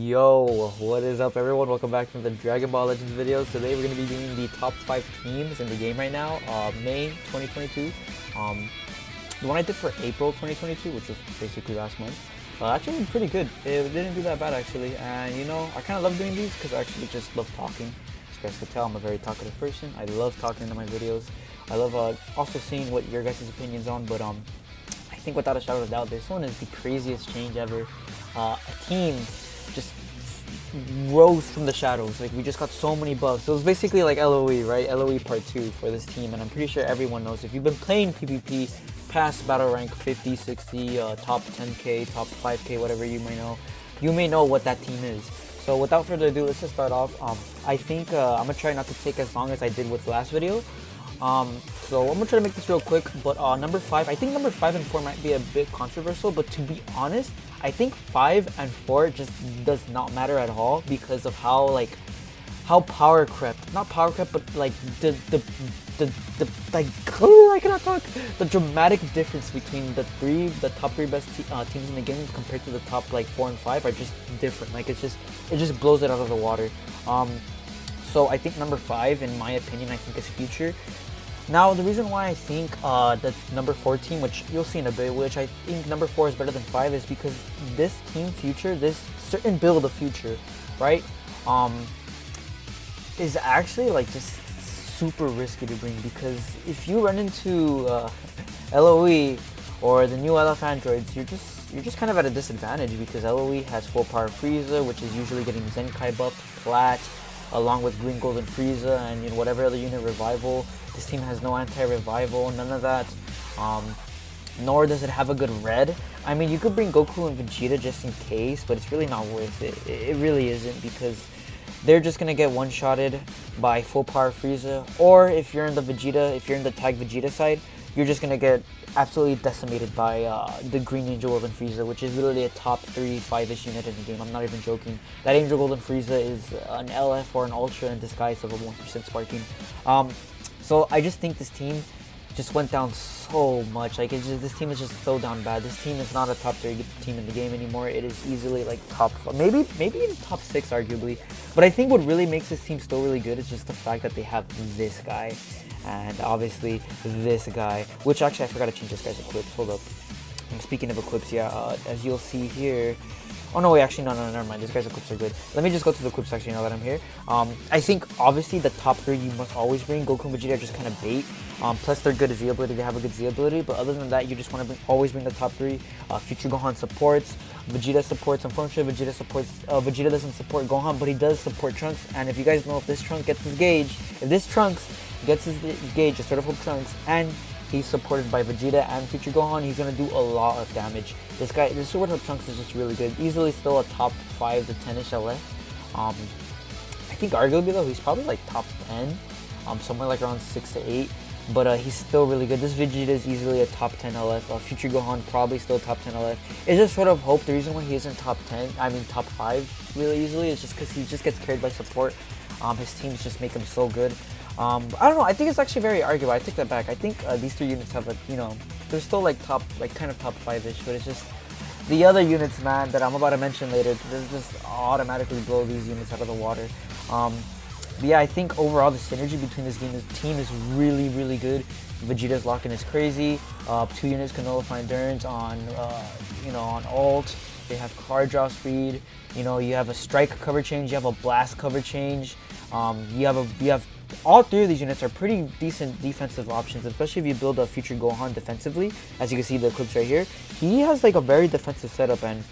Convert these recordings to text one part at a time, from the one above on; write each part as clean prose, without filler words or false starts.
Yo, what is up everyone? Welcome back to the Dragon Ball Legends videos. Today we're going to be doing the top 5 teams in the game right now, May 2022. The one I did for April 2022, which was basically last month, actually did pretty good. It didn't do that bad actually, and you know, I kind of love doing these because I actually just love talking. As you guys can tell, I'm a very talkative person. I love talking in my videos. I love also seeing what your guys' opinions on, but I think without a shadow of a doubt, this one is the craziest change ever. A team just rose from the shadows. Like, we just got so many buffs. So it was basically like LOE, right? LOE part 2 for this team, and I'm pretty sure everyone knows. If you've been playing PvP past battle rank 50, 60, top 10k, top 5k, whatever you may know what that team is. So without further ado, let's just start off. I think I'm gonna try not to take as long as I did with the last video. So I'm gonna try to make this real quick, but number 5, I think number 5 and 4 might be a bit controversial, but to be honest, I think 5 and 4 just does not matter at all because of how power crept, not power crept, but like the like I cannot talk. The dramatic difference between the top three best teams in the game compared to the top like 4 and 5 are just different. Like it just blows it out of the water. So I think number 5, in my opinion, I think is Future. Now, the reason why I think the number 4 team, which you'll see in a bit, which I think number 4 is better than 5, is because this team Future, this certain build of Future, right, is actually like just super risky to bring, because if you run into LOE or the new LF androids, you're just kind of at a disadvantage, because LOE has full power Frieza, which is usually getting Zenkai buffed, Plat, along with Green Golden Frieza, and you know, whatever other unit revival. This team has no anti-revival, none of that. Nor does it have a good red. I mean, you could bring Goku and Vegeta just in case, but it's really not worth it. It really isn't, because they're just gonna get one-shotted by full power Frieza. Or if you're in the tag Vegeta side, you're just gonna get absolutely decimated by the Green Angel Golden Frieza, which is literally a top 3, 5-ish unit in the game. I'm not even joking. That Angel Golden Frieza is an LF or an Ultra in disguise of a 1% Sparking. So I just think this team just went down so much. Like, this team is just so down bad. This team is not a top 3 team in the game anymore. It is easily like top, maybe even top 6 arguably. But I think what really makes this team still really good is just the fact that they have this guy, and obviously this guy, which actually I forgot to change this guy's equips. Hold up. Speaking of equips, yeah, as you'll see here. Oh no, wait, actually, no, never mind. This guy's equips are good. Let me just go to the equips actually now that I'm here. I think obviously the top 3 you must always bring. Goku and Vegeta are just kind of bait. Plus they're good at Z ability. They have a good Z ability. But other than that, you just want to always bring the top 3. Future Gohan supports. Vegeta supports. Unfortunately, Vegeta doesn't support Gohan, but he does support Trunks. And if you guys know, if this Trunks gets his gauge, the Sword of Hope Trunks, and he's supported by Vegeta and Future Gohan, he's going to do a lot of damage. This Sword of Trunks is just really good. Easily still a top 5 to 10-ish LF. I think arguably though, he's probably like top 10. Somewhere like around 6 to 8. But he's still really good. This Vegeta is easily a top 10 LF. Future Gohan probably still top 10 LF. It's just Sword of Hope. The reason why he isn't top 5 really easily is just because he just gets carried by support. His teams just make him so good. I don't know, I think it's actually very arguable. I take that back. I think these 3 units have they're still like top, like kind of top 5-ish, but it's just the other units, man, that I'm about to mention later, they just automatically blow these units out of the water. But yeah, I think overall the synergy between this team is really, really good. Vegeta's lock-in is crazy. 2 units can nullify endurance on, on ult. They have card draw speed. You know, you have a strike cover change. You have a blast cover change. You have all 3 of these units are pretty decent defensive options, especially if you build a Future Gohan defensively. As you can see the clips right here, he has like a very defensive setup, and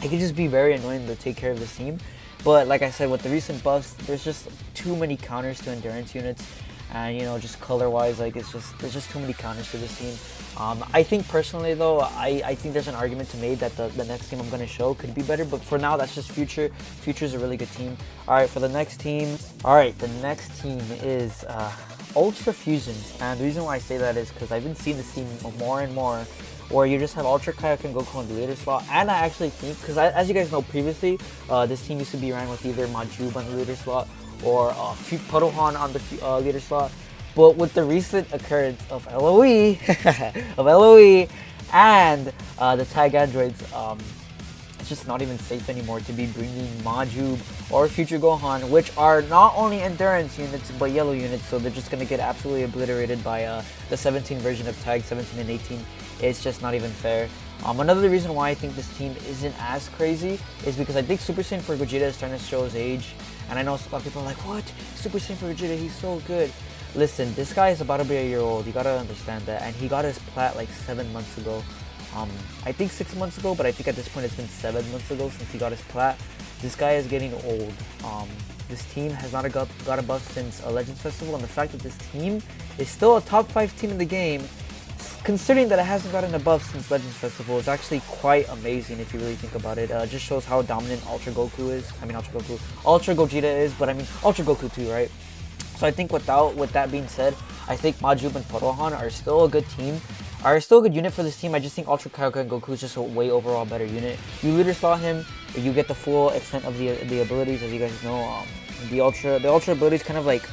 it can just be very annoying to take care of this team. But like I said, with the recent buffs, there's just too many counters to endurance units, and you know, just color wise, like there's just too many counters to this team. I think personally though, I think there's an argument to be made that the next team I'm going to show could be better, but for now that's just Future. Future's a really good team. Alright, for the next team, the next team is Ultra Fusions, and the reason why I say that is because I've been seeing this team more and more, where you just have Ultra Kaioken Goku in the leader slot. And I actually think, because as you guys know previously, this team used to be ran with either Majub on the leader slot or Puddlehan on the leader slot. But with the recent occurrence of LOE, and the tag androids, it's just not even safe anymore to be bringing Majub or Future Gohan, which are not only endurance units but yellow units, so they're just going to get absolutely obliterated by the 17 version of Tag, 17 and 18. It's just not even fair. Another reason why I think this team isn't as crazy is because I think Super Saiyan 4 Gogeta is starting to show his age. And I know a lot of people are like, what? Super Saiyan 4 Gogeta, he's so good. Listen, this guy is about to be a year old. You gotta understand that. And he got his plat like 7 months ago. I think 6 months ago, but I think at this point it's been 7 months ago since he got his plat. This guy is getting old. This team has not got a buff since a Legends Festival, and the fact that this team is still a top 5 team in the game, considering that it hasn't gotten a buff since Legends Festival, is actually quite amazing if you really think about it. It just shows how dominant Ultra Goku is. I mean Ultra Gogeta is, but I mean Ultra Goku too, right? So I think with that being said, I think Majub and Porohan are still a good team. Are still a good unit for this team. I just think Ultra Kaioken Goku is just a way overall better unit. You literally saw him, you get the full extent of the abilities, as you guys know. The ultra abilities kind of like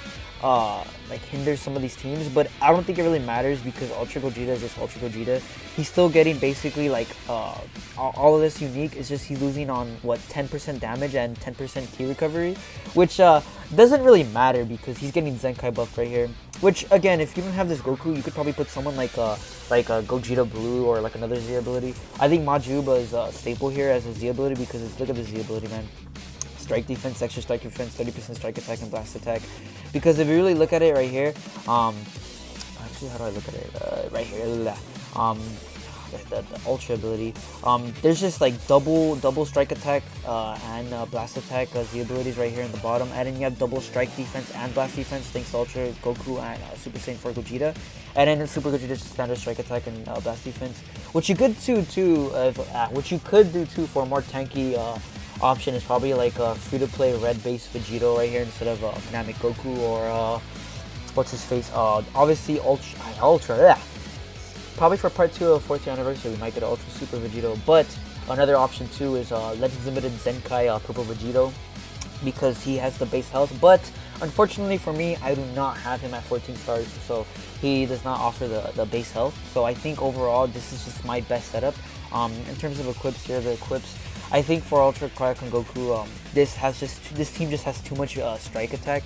hinder some of these teams, but I don't think it really matters because Ultra Gogeta is just Ultra Gogeta. He's still getting basically like all of this unique. It's just he's losing on what 10% damage and 10% Ki recovery, which doesn't really matter because he's getting Zenkai buff right here. Which again, if you don't have this Goku, you could probably put someone like a Gogeta Blue or like another Z ability. I think Majuba is a staple here as a Z ability because look at the Z ability, man. Strike defense, extra strike defense, 30% strike attack, and blast attack. Because if you really look at it right here, actually, how do I look at it? Right here, the ultra ability. There's just like double strike attack and blast attack as the abilities right here in the bottom, and then you have double strike defense and blast defense thanks to Ultra Goku and Super Saiyan 4 Gogeta, and then in Super Gogeta just standard strike attack and blast defense, which you could do too for a more tanky option is probably like a free-to-play red-based Vegito right here instead of Dynamic Goku or what's his face? Obviously Ultra. Yeah. Probably for part 2 of 4th year anniversary, we might get Ultra Super Vegito. But another option too is Legends Limited Zenkai Purple Vegito because he has the base health. But unfortunately for me, I do not have him at 14 stars, so he does not offer the base health. So I think overall, this is just my best setup. In terms of equips here, the equips. I think for Ultra Kaioken Goku, this team just has too much strike attack.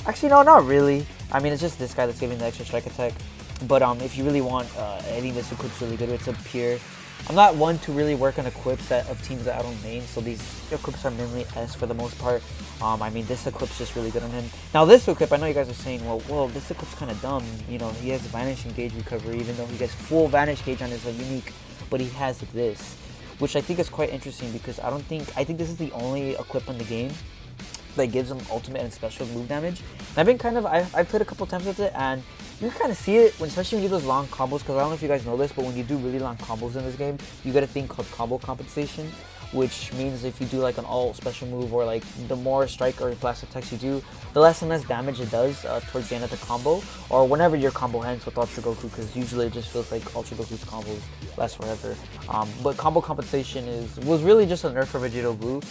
Actually, no, not really. I mean, it's just this guy that's giving the extra strike attack. But if you really want, I think this equip's really good. It's a pure. I'm not one to really work on equips of teams that I don't main, so these equips are mainly S for the most part. I mean, this equip's just really good on him. Now, this equip, I know you guys are saying, well, this equip's kind of dumb. You know, he has Vanish and Gauge recovery, even though he gets full Vanish Gauge on his unique, but he has this, which I think is quite interesting because I think this is the only equip in the game that gives him ultimate and special move damage. And I've been I've played a couple times with it, and you can kind of see it, especially when you do those long combos, because I don't know if you guys know this, but when you do really long combos in this game, you get a thing called combo compensation, which means if you do like an all special move or like the more strike or blast attacks you do, the less and less damage it does towards the end of the combo, or whenever your combo ends with Ultra Goku, because usually it just feels like Ultra Goku's combos last forever. But combo compensation was really just a nerf for Vegito Blue,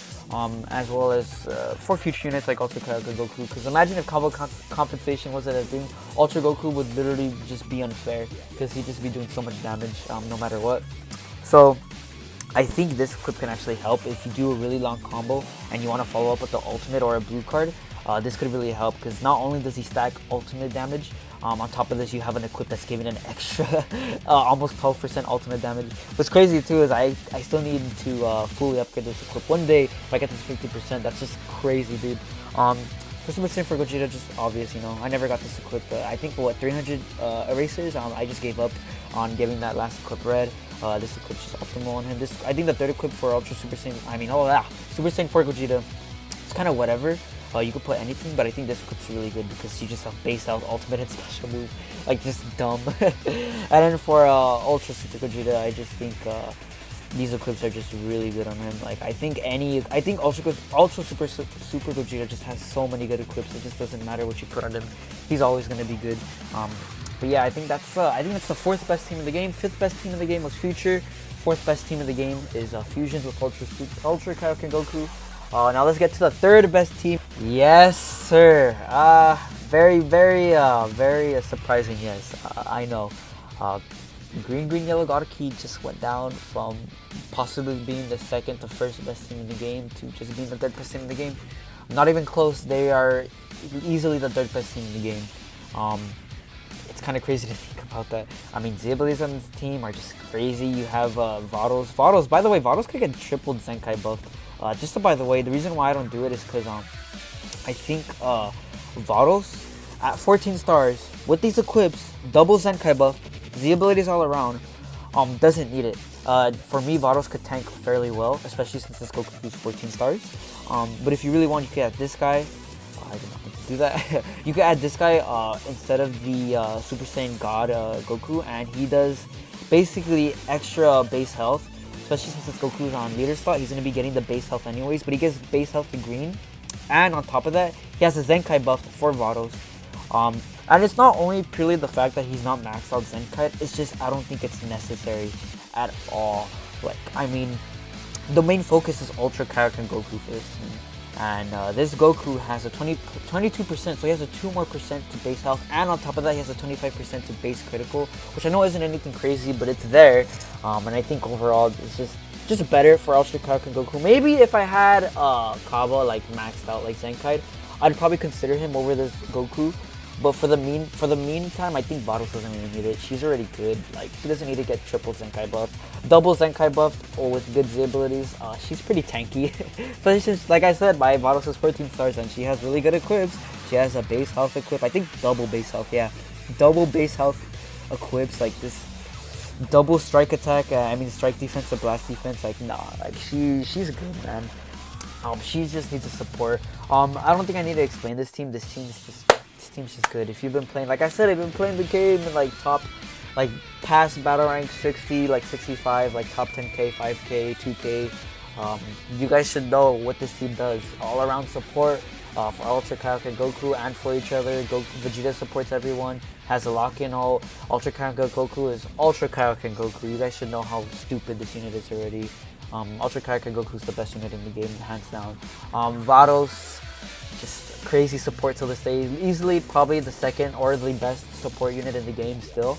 as well as for future units like Ultra Kaioken Goku, because imagine if combo compensation wasn't a thing, Ultra Goku would literally just be unfair, because he'd just be doing so much damage no matter what. So I think this equip can actually help if you do a really long combo and you want to follow up with the ultimate or a blue card. This could really help because not only does he stack ultimate damage, on top of this you have an equip that's giving an extra almost 12% ultimate damage. What's crazy too is I still need to fully upgrade this equip. One day if I get this 50%, that's just crazy, dude. For Super Saiyan 4 Gogeta, just obvious, you know, I never got this equip. I think for 300 erasers, I just gave up on getting that last equip red. This equip's just optimal on him. I think the third equip for Ultra Super Saiyan, Super Saiyan 4 Gogeta, it's kind of whatever. You could put anything, but I think this equip's really good because you just have base health, ultimate, and special move. Like, just dumb. And then for Ultra Super Gogeta, I just think these equips are just really good on him. Like, I think Ultra Super Gogeta just has so many good equips. It just doesn't matter what you put on him. He's always going to be good. But yeah, I think that's the fourth best team in the game. Fifth best team in the game was Future. Fourth best team in the game is Fusions with Ultra Kaioken Goku. Now let's get to the third best team. Yes, sir. Very surprising. Yes, I know. Green Yellow God Key just went down from possibly being the second to first best team in the game to just being the third best team in the game. Not even close. They are easily the third best team in the game. It's kind of crazy to think about that. I mean, Zebeli's on this team are just crazy. You have Vados. Vados, by the way, Vados could get tripled Zenkai buffed. Just by the way, the reason why I don't do it is because I think Vados at 14 stars with these equips, double Zenkai buff, the abilities all around, doesn't need it. For me, Vados could tank fairly well, especially since this Goku is 14 stars. But if you really want, you could add this guy. I did not want to do that. You could add this guy instead of the Super Saiyan God Goku, and he does basically extra base health. Especially since this Goku is on leader slot, he's going to be getting the base health anyways, but he gets base health to green. And on top of that, he has a Zenkai buff for Vados. And it's not only purely the fact that he's not maxed out Zenkai, it's just I don't think it's necessary at all. Like, I mean, the main focus is Ultra Kaioken Goku for this team. And this Goku has a 22%, so he has a 2% more to base health, and on top of that he has a 25% to base critical, which I know isn't anything crazy, but it's there. And I think overall it's just better for Ultra Kaioken Goku. Maybe if I had Kaba like maxed out like Zenkai, I'd probably consider him over this Goku. But for the meantime, I think Vados doesn't even need it. She's already good. Like, she doesn't need to get triple Zenkai buff, double Zenkai buff, or with good Z abilities. She's pretty tanky. So it's just, like I said, my Vados is 14 stars and she has really good equips. She has a base health equip. I think double base health. Yeah, double base health equips like this. Double strike attack. Strike defense or blast defense. Like, nah, like she's good, man. She just needs a support. I don't think I need to explain this team. This team's just good. If you've been playing, like I said, I've been playing the game in like top, like past battle rank 60, like 65, like top 10k, 5k, 2k. You guys should know what this team does. All around support for Ultra Kaioken Goku and for each other. Vegeta supports everyone. Has a lock-in ult. Ultra Kaioken Goku is Ultra Kaioken Goku. You guys should know how stupid this unit is already. Ultra Kaioken Goku is the best unit in the game, hands down. Vados, just crazy support till this day. Easily probably the second or the best support unit in the game still.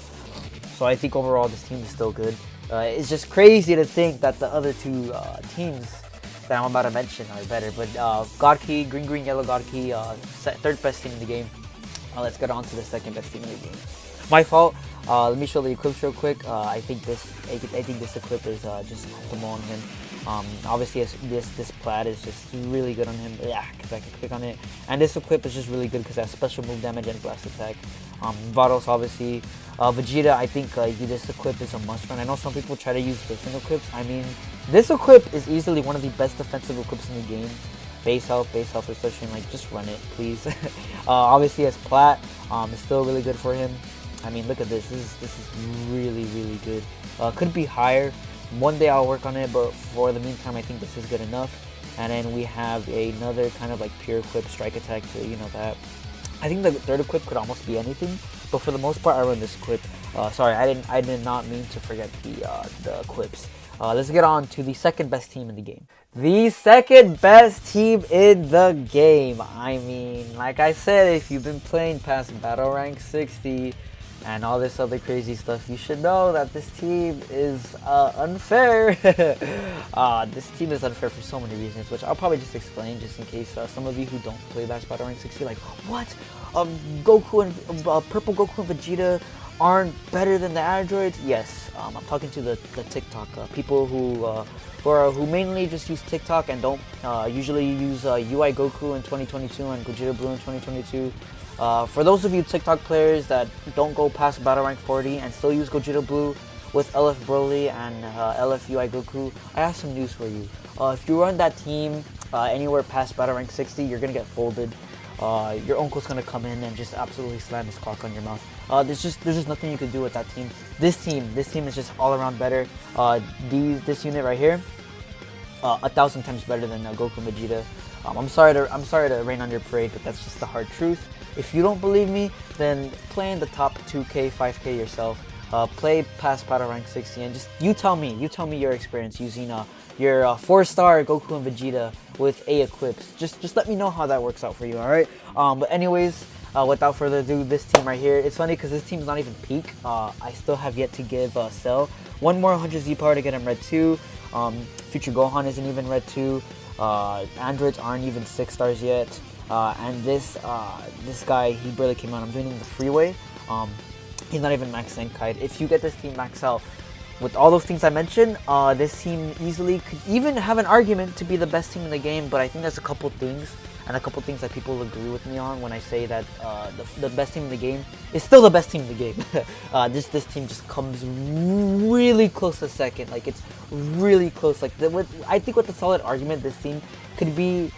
So I think overall this team is still good. It's just crazy to think that the other two teams that I'm about to mention are better. But God Key, Green Yellow God Key, third best team in the game. Let's get on to the second best team in the game. My fault. Let me show the equips real quick. I think this equip is just optimal on him. Obviously this Plaid is just really good on him. Yeah, because I can click on it. And this equip is just really good because it has special move damage and blast attack. Vados obviously. Vegeta, I think this equip is a must run. I know some people try to use different equips. I mean, this equip is easily one of the best defensive equips in the game. Base health, especially, like, just run it, please. Obviously, as Plat, it's still really good for him. I mean, look at this. This is really, really good. Could be higher. One day I'll work on it, but for the meantime, I think this is good enough. And then we have another kind of like pure equip, strike attack to, you know, that. I think the third equip could almost be anything, but for the most part, I run this equip. Sorry, I did not mean to forget the equips. Let's get on to the second best team in the game. The second best team in the game. I mean, like I said, if you've been playing past Battle Rank 60 and all this other crazy stuff, you should know that this team is unfair. This team is unfair for so many reasons, which I'll probably just explain just in case some of you who don't play past Battle Rank 60 like, what? Goku and Purple Goku and Vegeta aren't better than the androids? Yes, I'm talking to the TikTok people who mainly just use TikTok and don't usually use UI Goku in 2022 and Gogeta Blue in 2022. For those of you TikTok players that don't go past Battle Rank 40 and still use Gogeta Blue with LF Broly and LF UI Goku, I have some news for you. If you run that team anywhere past Battle Rank 60, you're gonna get folded. Your uncle's gonna come in and just absolutely slam his clock on your mouth. There's just nothing you can do with that team. This team is just all around better. This unit right here, 1,000 times better than Goku and Vegeta. I'm sorry to rain on your parade, but that's just the hard truth. If you don't believe me, then play in the top 2K, 5K yourself. Play past Battle Rank 60 and just you tell me your experience using your 4-star Goku and Vegeta with A equips. Just let me know how that works out for you, alright? But anyways, without further ado, this team right here. It's funny because this team's not even peak. I still have yet to give Cell one more 100 Z power to get him red 2. Future Gohan isn't even red 2. Androids aren't even 6 stars yet. And this guy, he barely came out. I'm doing the freeway. He's not even max Zenkai. If you get this team max out, with all those things I mentioned, this team easily could even have an argument to be the best team in the game. But I think there's a couple things, and a couple things that people agree with me on when I say that the best team in the game is still the best team in the game. This team just comes really close to second. Like, it's really close. Like, I think with a solid argument, this team could be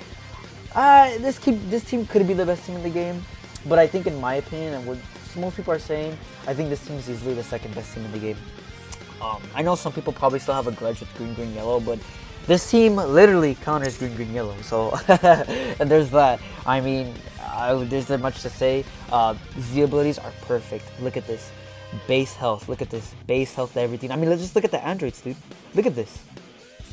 this team could be the best team in the game. But I think, in my opinion, and what most people are saying, I think this team is easily the second best team in the game. I know some people probably still have a grudge with green, green, yellow, but this team literally counters green, green, yellow. So, and there's that. I mean, there's not much to say. Z abilities are perfect. Look at this. Base health. Look at this. Base health to everything. I mean, let's just look at the androids, dude. Look at this.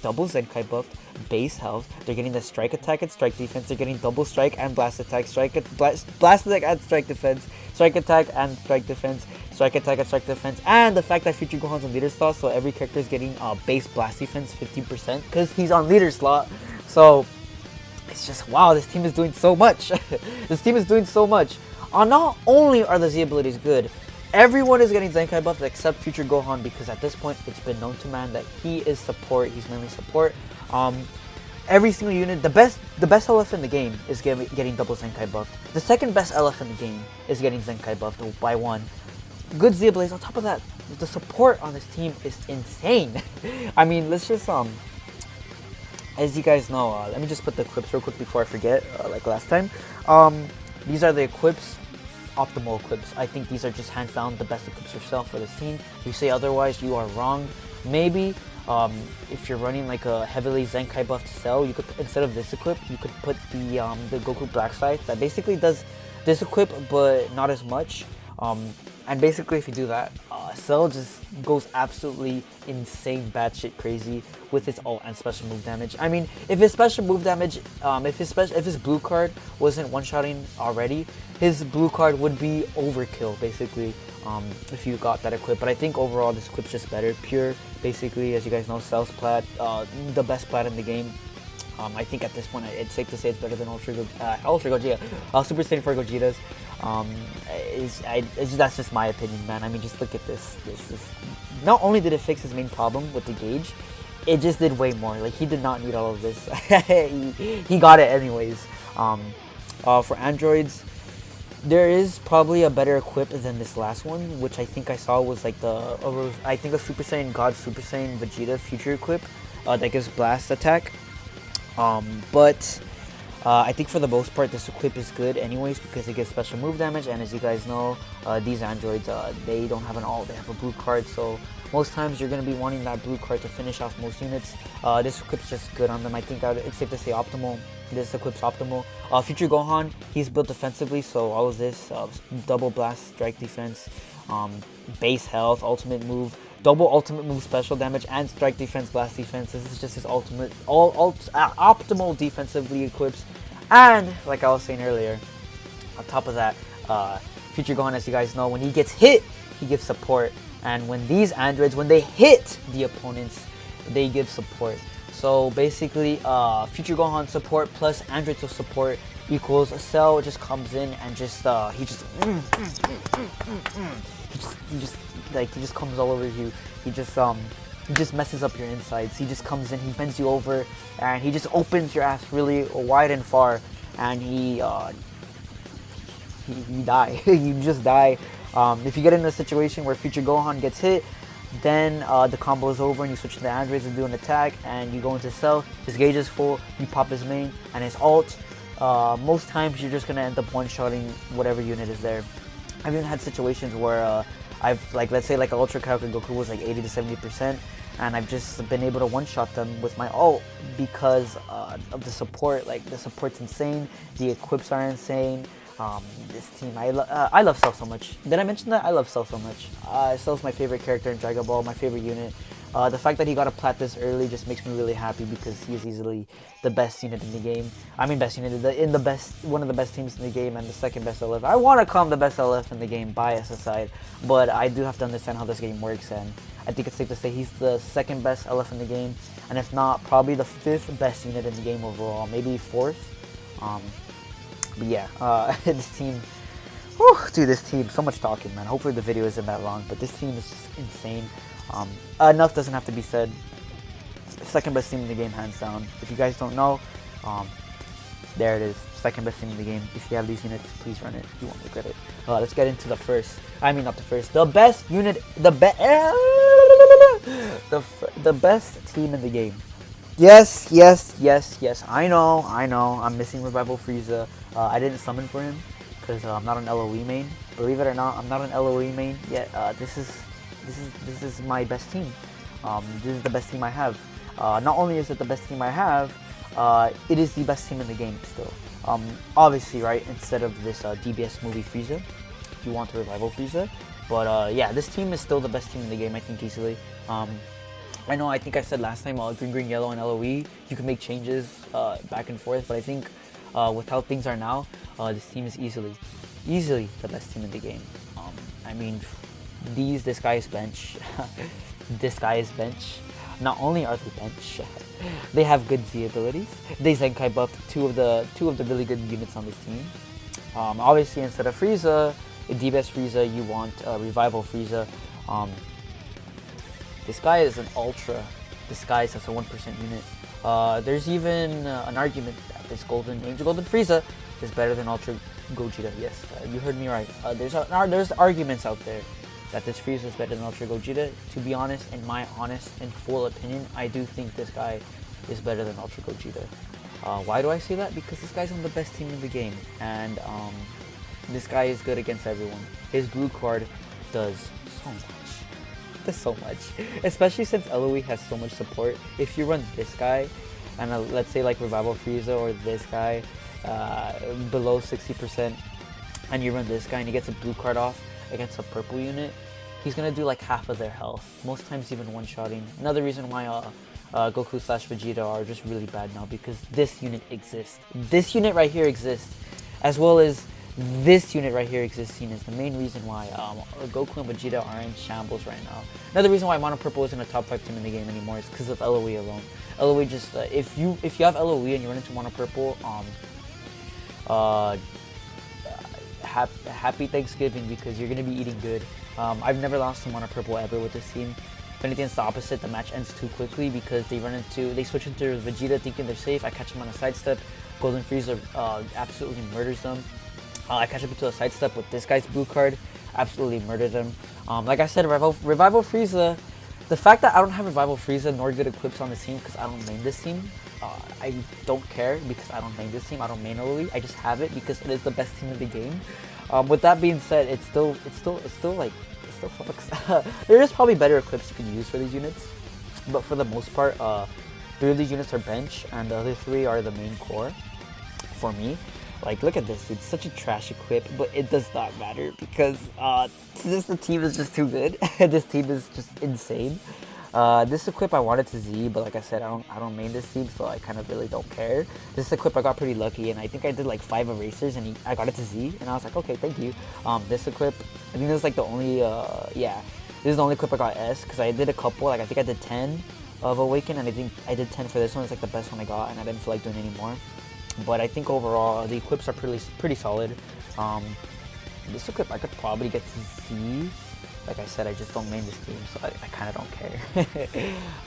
Double Zenkai buffed, base health. They're getting the strike attack and strike defense. They're getting double strike and blast attack, blast attack and strike defense, strike attack and strike defense, strike attack and strike defense. And the fact that Future Gohan's on leader slot, so every character is getting base blast defense 15% because he's on leader slot. So it's just, wow, this team is doing so much. This team is doing so much. Not only are the Z abilities good, everyone is getting Zenkai buffs except Future Gohan, because at this point it's been known to man that he is support. He's mainly support. Every single unit, the best LF in the game is getting double Zenkai buffed. The second best LF in the game is getting Zenkai buffed by 1. Good Z abilities. On top of that, the support on this team is insane. I mean, let's just as you guys know, let me just put the equips real quick before I forget, like last time. These are the equips. Optimal equips. I think these are just hands down the best equips yourself for this team. If you say otherwise, you are wrong. Maybe if you're running like a heavily Zenkai buffed Cell, you could, instead of this equip, you could put the Goku Black Scythe that basically does this equip but not as much. And basically, if you do that, Cell just goes absolutely insane, batshit crazy with his ult and special move damage. I mean, if his special move damage, if his blue card wasn't one-shotting already, his blue card would be overkill, basically, if you got that equip. But I think overall, this equip's just better. Pure, basically, as you guys know, Cell's plat, the best plat in the game. I think at this point, it's safe to say it's better than Ultra Gogeta. Super Saiyan 4 Gogetas. That's just my opinion, man. I mean, just look at this. Not only did it fix his main problem with the gauge, it just did way more. Like, he did not need all of this. he got it anyways. For androids, there is probably a better equip than this last one, which I think I saw was like a Super Saiyan God Super Saiyan Vegeta future equip that gives blast attack. But I think for the most part, this equip is good anyways because it gives special move damage. And as you guys know, these androids, they don't have an ult, they have a blue card. So most times you're going to be wanting that blue card to finish off most units. This equip's just good on them. I think it's safe to say optimal. This equip's optimal. Future Gohan, he's built defensively, so all of this, double blast strike defense, base health, ultimate move, double ultimate move special damage, and strike defense, blast defense. This is just his ultimate, optimal defensively equips. And like I was saying earlier, on top of that, Future Gohan, as you guys know, when he gets hit, he gives support. And when these androids, when they hit the opponents, they give support. So basically, Future Gohan support plus androids of support equals a Cell just comes in and just he just comes all over you. He just messes up your insides. He just comes in, he bends you over, and he just opens your ass really wide and far, and you die. You just die. If you get in a situation where Future Gohan gets hit, then the combo is over and you switch to the androids and do an attack, and you go into Cell. His gauge is full, you pop his main and his ult. Most times you're just gonna end up one-shotting whatever unit is there. I've even had situations where let's say like Ultra Character Goku was like 80 to 70%, and I've just been able to one-shot them with my ult because of the support. Like, the support's insane, the equips are insane. This team, I love Cell so much. Did I mention that? I love Cell so much. Cell's my favorite character in Dragon Ball, my favorite unit. The fact that he got a plat this early just makes me really happy because he is easily the best unit in the game. I mean, best unit in the best, one of the best teams in the game, and the second best LF. I want to call him the best LF in the game, bias aside, but I do have to understand how this game works, and I think it's safe to say he's the second best LF in the game, and if not, probably the fifth best unit in the game overall, maybe fourth. But yeah, this team. Whew, dude, this team, so much talking, man. Hopefully the video isn't that long, but this team is just insane. Enough doesn't have to be said. Second best team in the game, hands down. If you guys don't know, there it is. Second best team in the game. If you have these units, please run it. You won't regret it. Let's get into the first. I mean, not the first. The best unit. The best team in the game. Yes. I know. I'm missing Revival Frieza. I didn't summon for him because I'm not an LOE main. Believe it or not, I'm not an LOE main yet. This is my best team. This is the best team I have. Not only is it the best team I have, it is the best team in the game still. Obviously, right, instead of this DBS movie Frieza, you want the Revival Frieza. But yeah, this team is still the best team in the game, I think, easily. I know, I think I said last time, green, yellow, and LOE, you can make changes back and forth, but I think with how things are now, this team is easily the best team in the game. I mean, this guy's bench, this guy's bench, not only are they bench, they have good Z abilities. They Zenkai buffed two of the really good units on this team. Obviously, instead of Frieza, DBS Frieza, you want Revival Frieza. This guy is an Ultra disguised as a 1% unit. There's even an argument that this Angel Golden Frieza is better than Ultra Gogeta. Yes, you heard me right. There's arguments out there that this Frieza is better than Ultra Gogeta. To be honest, in my honest and full opinion, I do think this guy is better than Ultra Gogeta. Why do I say that? Because this guy's on the best team in the game, and this guy is good against everyone. His blue card does so much. Especially since LOE has so much support. If you run this guy, and let's say like Revival Frieza or this guy below 60%, and you run this guy and he gets a blue card off against a purple unit, he's gonna do like half of their health, most times even one-shotting. Another reason why Goku / Vegeta are just really bad now, because this unit exists. This unit right here exists, as well as this unit right here existing is the main reason why Goku and Vegeta are in shambles right now. Another reason why Mono Purple isn't a top 5 team in the game anymore is because of LOE alone. LOE just if you have LOE and you run into Mono Purple, happy Thanksgiving, because you're gonna be eating good. I've never lost to Mono Purple ever with this team. If anything, it's the opposite. The match ends too quickly because they switch into Vegeta thinking they're safe. I catch them on a sidestep. Golden Frieza absolutely murders them. I catch up into a sidestep with this guy's blue card, absolutely murdered him. Like I said, Revival Frieza, the fact that I don't have Revival Frieza nor good equips on this team because I don't main this team, I don't care because I don't main this team. I don't main LOE. I just have it because it is the best team in the game. With that being said, it still fucks. There is probably better equips you can use for these units, but for the most part, 3 of these units are bench and the other 3 are the main core for me. Like, look at this, dude. Such a trash equip, but it does not matter because the team is just too good. This team is just insane. This equip I wanted to Z, but like I said, I don't main this team, so I kind of really don't care. This equip I got pretty lucky, and I think I did like 5 erasers, and I got it to Z, and I was like, okay, thank you. This equip, I think this is like the only, yeah, this is the only equip I got S, because I did a couple, like I think I did 10 of Awaken, and I think I did 10 for this one. It's like the best one I got, and I didn't feel like doing any more. But I think overall, the equips are pretty solid. This equip I could probably get to Z. Like I said, I just don't main this team, so I kind of don't care.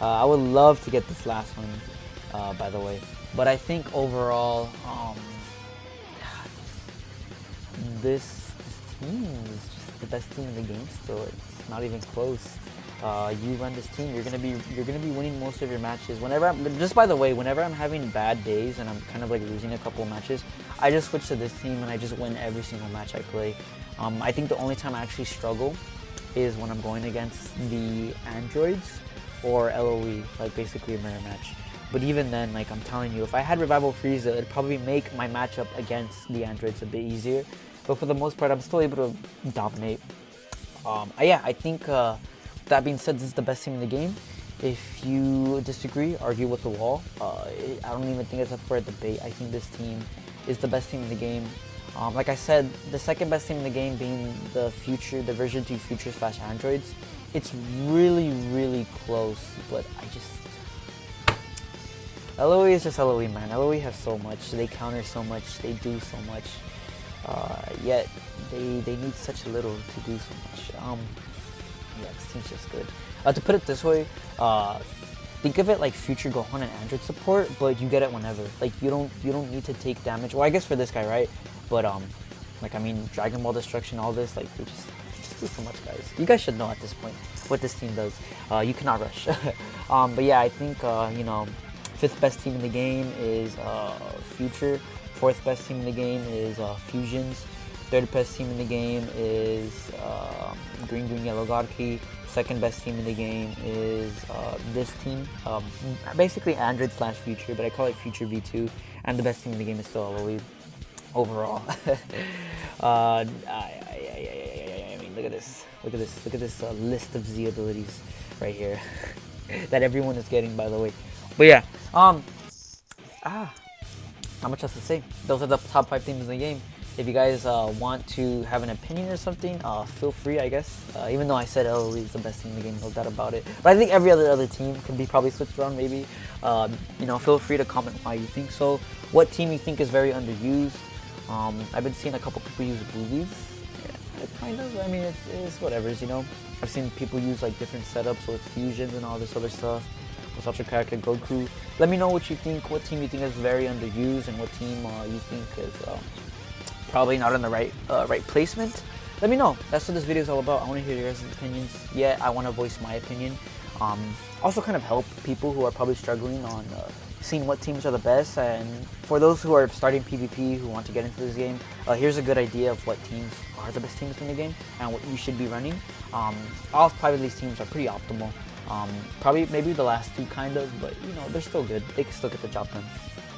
I would love to get this last one, by the way. But I think overall, this team is just the best team in the game still. It's not even close. You run this team, you're gonna be winning most of your matches. Just by the way, whenever I'm having bad days and I'm kind of like losing a couple matches, I just switch to this team and I just win every single match I play. I think the only time I actually struggle is when I'm going against the androids or LOE, like basically a mirror match. But even then, like I'm telling you, if I had Revival Frieza, it'd probably make my matchup against the androids a bit easier. But for the most part, I'm still able to dominate. Yeah, I think that being said, this is the best team in the game. If you disagree, argue with the wall. I don't even think it's up for a debate. I think this team is the best team in the game. Like I said, the second best team in the game being the version 2 Future / Androids. It's really, really close, but LOE is just LOE, man. LOE has so much. They counter so much. They do so much. Yet they need such little to do so much. Yeah, this team's just good. To put it this way, think of it like Future Gohan and Android support, but you get it whenever. Like you don't need to take damage. Well, I guess for this guy, right? But like I mean, Dragon Ball Destruction, all this, like they just do so much, guys. You guys should know at this point what this team does. You cannot rush. But yeah, I think you know, 5th best team in the game is Future. 4th best team in the game is Fusions. 3rd best team in the game is Green Yellow God Key. 2nd best team in the game is this team. Basically Android / Future, but I call it Future V2. And the best team in the game is still LOE overall. I mean, look at this. Look at this list of Z abilities right here that everyone is getting, by the way. But yeah, not much else to say. Those are the top 5 teams in the game. If you guys want to have an opinion or something, feel free, I guess. Even though I said LOE is the best team in the game, no doubt about it. But I think every other team can be probably switched around, maybe. You know, feel free to comment why you think so. What team you think is very underused. I've been seeing a couple people use Boobies. Yeah, kind of. I mean, it's whatever's, you know. I've seen people use like different setups with fusions and all this other stuff. With Ultra Character Goku. Let me know what you think. What team you think is very underused, and what team you think is probably not in the right placement. Let me know. That's what this video is all about. I want to hear your guys' opinions. Yeah, I want to voice my opinion. Also kind of help people who are probably struggling on seeing what teams are the best. And for those who are starting PvP, who want to get into this game, here's a good idea of what teams are the best teams in the game and what you should be running. All 5 of these teams are pretty optimal. Probably maybe the last 2 kind of, but you know, they're still good. They can still get the job done.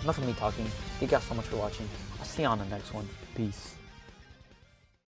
Enough of me talking. Thank you guys so much for watching. I'll see you on the next one. Peace.